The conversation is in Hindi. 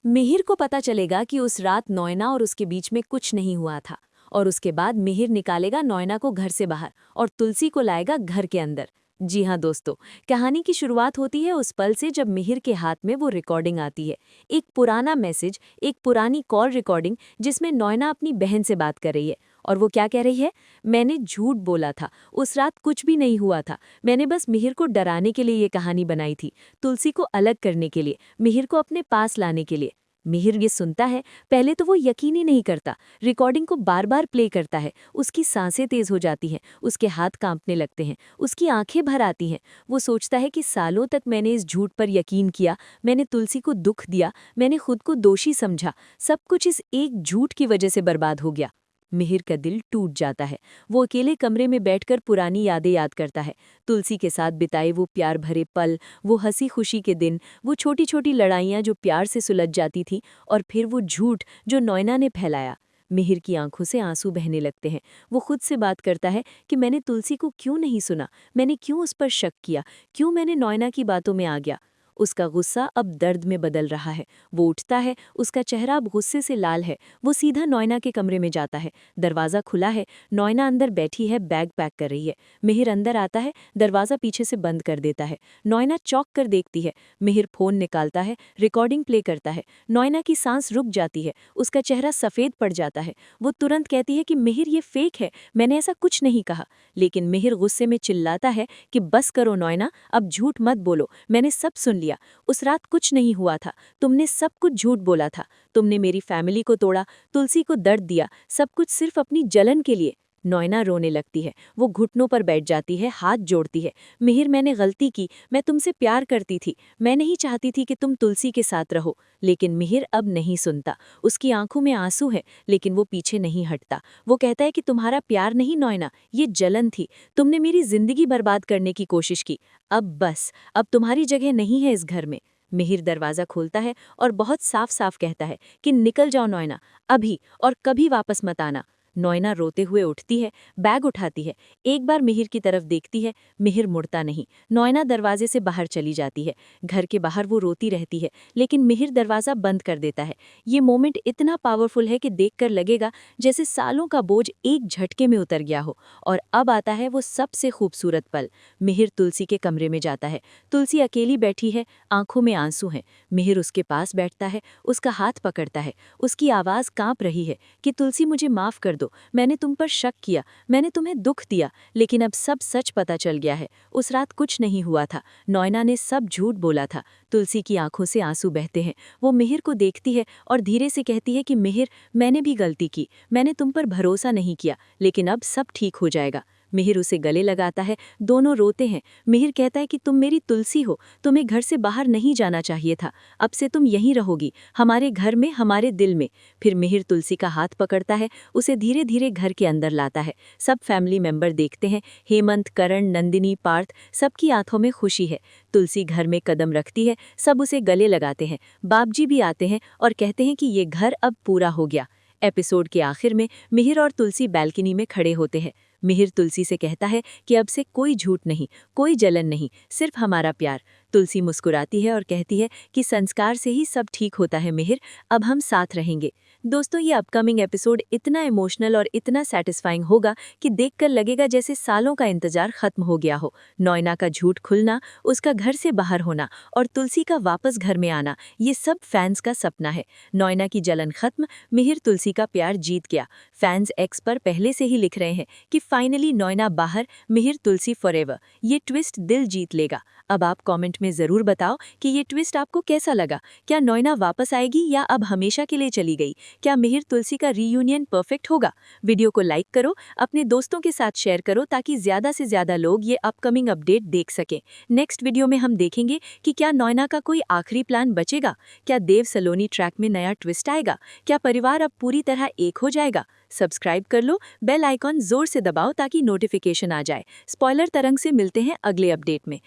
मिहिर को पता चलेगा कि उस रात नॉयना और उसके बीच में कुछ नहीं हुआ था। और उसके बाद मिहिर निकालेगा नॉयना को घर से बाहर और तुलसी को लाएगा घर के अंदर। जी हाँ दोस्तों, कहानी की शुरुआत होती है उस पल से जब मिहिर के हाथ में वो रिकॉर्डिंग आती है। एक पुराना मैसेज, एक पुरानी कॉल रिकॉर्डिंग जिसमें नॉयना अपनी बहन से बात कर रही है। और वो क्या कह रही है? मैंने झूठ बोला था, उस रात कुछ भी नहीं हुआ था। मैंने बस मिहिर को डराने के लिए ये कहानी बनाई थी, तुलसी को अलग करने के लिए, मिहिर को अपने पास लाने के लिए। मिहिर ये सुनता है, पहले तो वो यकीन ही नहीं करता। रिकॉर्डिंग को बार बार प्ले करता है, उसकी सांसें तेज हो जाती हैं, उसके हाथ कांपने लगते हैं, उसकी आंखें भर आती हैं। वो सोचता है कि सालों तक मैंने इस झूठ पर यकीन किया, मैंने तुलसी को दुख दिया, मैंने खुद को दोषी समझा, सब कुछ इस एक झूठ की वजह से बर्बाद हो गया। मिहिर का दिल टूट जाता है। वो अकेले कमरे में बैठकर पुरानी यादें याद करता है, तुलसी के साथ बिताए वो प्यार भरे पल, वो हंसी खुशी के दिन, वो छोटी छोटी लड़ाइयाँ जो प्यार से सुलझ जाती थी, और फिर वो झूठ जो नॉयना ने फैलाया। मिहिर की आंखों से आंसू बहने लगते हैं। वो खुद से बात करता है कि मैंने तुलसी को क्यों नहीं सुना, मैंने क्यों उस पर शक किया, क्यों मैंने नॉयना की बातों में आ गया। उसका गुस्सा अब दर्द में बदल रहा है। वो उठता है, उसका चेहरा अब गुस्से से लाल है। वो सीधा नॉयना के कमरे में जाता है। दरवाज़ा खुला है, नॉयना अंदर बैठी है, बैग पैक कर रही है। मिहिर अंदर आता है, दरवाज़ा पीछे से बंद कर देता है। नॉयना चौंक कर देखती है। मिहिर फ़ोन निकालता है, रिकॉर्डिंग प्ले करता है। नॉयना की सांस रुक जाती है, उसका चेहरा सफ़ेद पड़ जाता है। वो तुरंत कहती है कि मिहिर ये फेक है, मैंने ऐसा कुछ नहीं कहा। लेकिन मिहिर गुस्से में चिल्लाता है कि बस करो नॉयना, अब झूठ मत बोलो, मैंने सब सुन लिया। उस रात कुछ नहीं हुआ था, तुमने सब कुछ झूठ बोला था। तुमने मेरी फैमिली को तोड़ा, तुलसी को दर्द दिया, सब कुछ सिर्फ अपनी जलन के लिए। नॉयना रोने लगती है, वो घुटनों पर बैठ जाती है, हाथ जोड़ती है। मिहिर, मैंने गलती की, मैं तुमसे प्यार करती थी, मैं नहीं चाहती थी कि तुम तुलसी के साथ रहो। लेकिन मिहिर अब नहीं सुनता। उसकी आंखों में आंसू है, लेकिन वो पीछे नहीं हटता। वो कहता है कि तुम्हारा प्यार नहीं नॉयना, ये जलन थी। तुमने मेरी जिंदगी बर्बाद करने की कोशिश की। अब बस, अब तुम्हारी जगह नहीं है इस घर में। मिहिर दरवाज़ा खोलता है और बहुत साफ साफ कहता है कि निकल जाओ नॉयना, अभी और कभी वापस मत आना। नॉयना रोते हुए उठती है, बैग उठाती है, एक बार मिहिर की तरफ देखती है। मिहिर मुड़ता नहीं। नॉयना दरवाजे से बाहर चली जाती है। घर के बाहर वो रोती रहती है, लेकिन मिहिर दरवाज़ा बंद कर देता है। ये मोमेंट इतना पावरफुल है कि देखकर लगेगा जैसे सालों का बोझ एक झटके में उतर गया हो। और अब आता है वो सबसे खूबसूरत पल। मिहिर तुलसी के कमरे में जाता है। तुलसी अकेली बैठी है, आंखों में आंसू हैं। मिहिर उसके पास बैठता है, उसका हाथ पकड़ता है। उसकी आवाज़ कांप रही है कि तुलसी, मुझे माफ़ कर दो, मैंने तुम पर शक किया, मैंने तुम्हें दुख दिया, लेकिन अब सब सच पता चल गया है। उस रात कुछ नहीं हुआ था, नॉयना ने सब झूठ बोला था। तुलसी की आंखों से आंसू बहते हैं। वो मिहिर को देखती है और धीरे से कहती है कि मिहिर, मैंने भी गलती की, मैंने तुम पर भरोसा नहीं किया, लेकिन अब सब ठीक हो जाएगा। मिहिर उसे गले लगाता है, दोनों रोते हैं। मिहिर कहता है कि तुम मेरी तुलसी हो, तुम्हें घर से बाहर नहीं जाना चाहिए था, अब से तुम यहीं रहोगी, हमारे घर में, हमारे दिल में। फिर मिहिर तुलसी का हाथ पकड़ता है, उसे धीरे धीरे घर के अंदर लाता है। सब फैमिली मेंबर देखते हैं, हेमंत, करण, नंदिनी, पार्थ, सबकी आंखों में खुशी है। तुलसी घर में कदम रखती है, सब उसे गले लगाते हैं। बापजी भी आते हैं और कहते हैं कि ये घर अब पूरा हो गया। एपिसोड के आखिर में मिहिर और तुलसी बैल्कनी में खड़े होते हैं। मिहिर तुलसी से कहता है कि अब से कोई झूठ नहीं, कोई जलन नहीं, सिर्फ हमारा प्यार। तुलसी मुस्कुराती है और कहती है कि संस्कार से ही सब ठीक होता है मिहिर, अब हम साथ रहेंगे। दोस्तों, ये अपकमिंग एपिसोड इतना इमोशनल और इतना सेटिस्फाइंग होगा कि देखकर लगेगा जैसे सालों का इंतजार खत्म हो गया हो। नॉयना का झूठ खुलना, उसका घर से बाहर होना और तुलसी का वापस घर में आना, ये सब फैंस का सपना है। नॉयना की जलन खत्म, मिहिर तुलसी का प्यार जीत गया। फैंस एक्स पर पहले से ही लिख रहे हैं कि फाइनली नॉयना बाहर, मिहिर तुलसी फॉरएवर। ये ट्विस्ट दिल जीत लेगा। अब आप कमेंट में ज़रूर बताओ कि ये ट्विस्ट आपको कैसा लगा। क्या नॉयना वापस आएगी या अब हमेशा के लिए चली गई? क्या मिहिर तुलसी का रीयूनियन परफेक्ट होगा? वीडियो को लाइक करो, अपने दोस्तों के साथ शेयर करो ताकि ज़्यादा से ज़्यादा लोग ये अपकमिंग अपडेट देख सकें। नेक्स्ट वीडियो में हम देखेंगे कि क्या नॉयना का कोई आखिरी प्लान बचेगा? क्या देव सलोनी ट्रैक में नया ट्विस्ट आएगा? क्या परिवार अब पूरी तरह एक हो जाएगा? सब्सक्राइब कर लो, बेल आइकॉन जोर से दबाओ ताकि नोटिफिकेशन आ जाए। स्पॉइलर तरंग से मिलते हैं अगले अपडेट में।